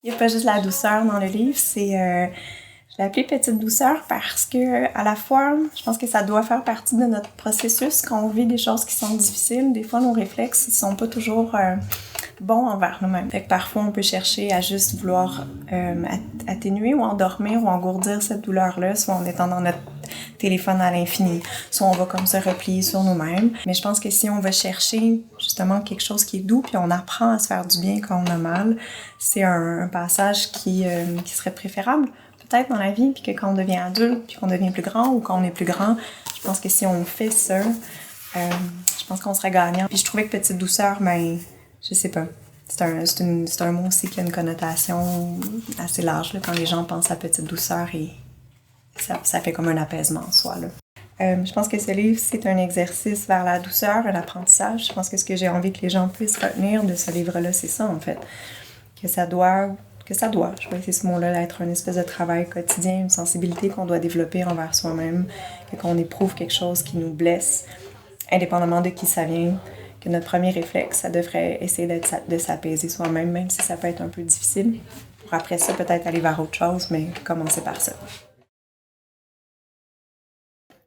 Il n'y a pas juste la douceur dans le livre, je l'ai appelé Petite douceur parce que, à la fois, je pense que ça doit faire partie de notre processus. Quand on vit des choses qui sont difficiles, des fois, nos réflexes, ils sont pas toujours bons envers nous-mêmes. Fait que parfois, on peut chercher à juste vouloir atténuer ou endormir ou engourdir cette douleur-là, soit en étant dans notre téléphone à l'infini, soit on va comme se replier sur nous-mêmes. Mais je pense que si on va chercher justement quelque chose qui est doux, puis on apprend à se faire du bien quand on a mal, c'est un passage qui serait préférable peut-être dans la vie, puis que quand on devient adulte, puis qu'on devient plus grand, ou quand on est plus grand, je pense que si on fait ça, je pense qu'on serait gagnant. Puis je trouvais que Petite douceur, ben, je sais pas, c'est un mot aussi qui a une connotation assez large, là, quand les gens pensent à Petite douceur, et ça fait comme un apaisement en soi, là. Je pense que ce livre, c'est un exercice vers la douceur, un apprentissage. Je pense que ce que j'ai envie que les gens puissent retenir de ce livre-là, c'est ça, en fait. Que ça doit, je vais essayer ce mot-là, être une espèce de travail quotidien, une sensibilité qu'on doit développer envers soi-même, que qu'on éprouve quelque chose qui nous blesse, indépendamment de qui ça vient, que notre premier réflexe, ça devrait essayer de s'apaiser soi-même, même si ça peut être un peu difficile, pour après ça peut-être aller vers autre chose, mais commencer par ça.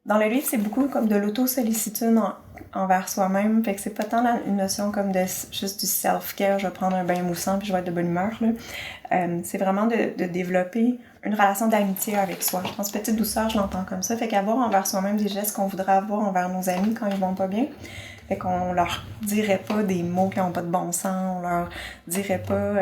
Dans le livre, c'est beaucoup comme de l'auto-sollicitude envers soi-même, fait que c'est pas tant une notion comme de juste du self-care, je vais prendre un bain moussant puis je vais être de bonne humeur, là. C'est vraiment de développer une relation d'amitié avec soi. Je pense Petite douceur, je l'entends comme ça, fait qu'avoir envers soi-même des gestes qu'on voudrait avoir envers nos amis quand ils vont pas bien. Fait qu'on leur dirait pas des mots qui n'ont pas de bon sens, on leur dirait pas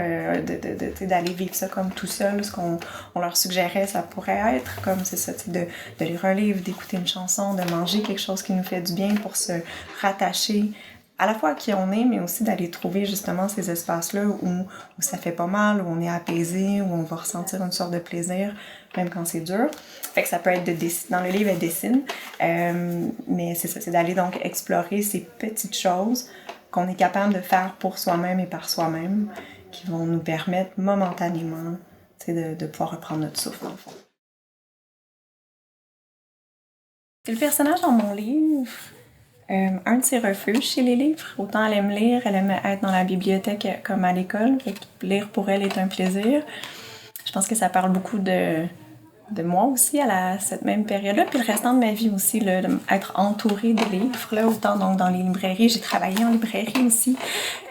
d'aller vivre ça comme tout seul. Ce qu'on leur suggérait, ça pourrait être comme c'est ça, de lire un livre, d'écouter une chanson, de manger quelque chose qui nous fait du bien pour se rattacher à la fois à qui on est, mais aussi d'aller trouver justement ces espaces-là où ça fait pas mal, où on est apaisé, où on va ressentir une sorte de plaisir, même quand c'est dur. Fait que ça peut être dans le livre, elle dessine, mais c'est ça, c'est d'aller donc explorer ces petites choses qu'on est capable de faire pour soi-même et par soi-même, qui vont nous permettre momentanément de pouvoir reprendre notre souffle, dans le fond. Le personnage dans mon livre, un de ses refuges chez les livres. Autant elle aime lire, elle aime être dans la bibliothèque comme à l'école. Lire pour elle est un plaisir. Je pense que ça parle beaucoup de moi aussi à cette même période-là, puis le restant de ma vie aussi, là, être entourée de livres, là, autant donc dans les librairies. J'ai travaillé en librairie aussi,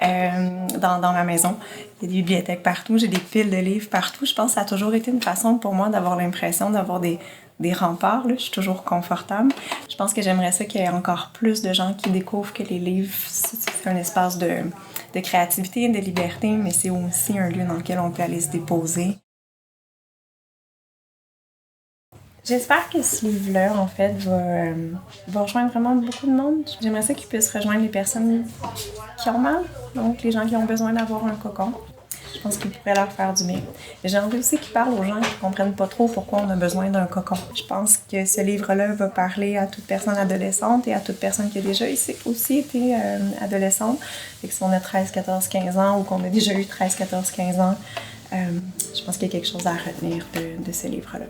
dans ma maison. Il y a des bibliothèques partout, j'ai des piles de livres partout. Je pense que ça a toujours été une façon pour moi d'avoir l'impression d'avoir des remparts, là. Je suis toujours confortable. Je pense que j'aimerais ça qu'il y ait encore plus de gens qui découvrent que les livres, c'est un espace de créativité, de liberté, mais c'est aussi un lieu dans lequel on peut aller se déposer. J'espère que ce livre-là, en fait, va rejoindre vraiment beaucoup de monde. J'aimerais ça qu'il puisse rejoindre les personnes qui ont mal, donc les gens qui ont besoin d'avoir un cocon. Je pense qu'il pourrait leur faire du bien. J'ai envie aussi qu'il parle aux gens qui comprennent pas trop pourquoi on a besoin d'un cocon. Je pense que ce livre-là va parler à toute personne adolescente et à toute personne qui a déjà aussi été adolescente. Et que si on a 13, 14, 15 ans ou qu'on a déjà eu 13, 14, 15 ans, je pense qu'il y a quelque chose à retenir de ce livre-là.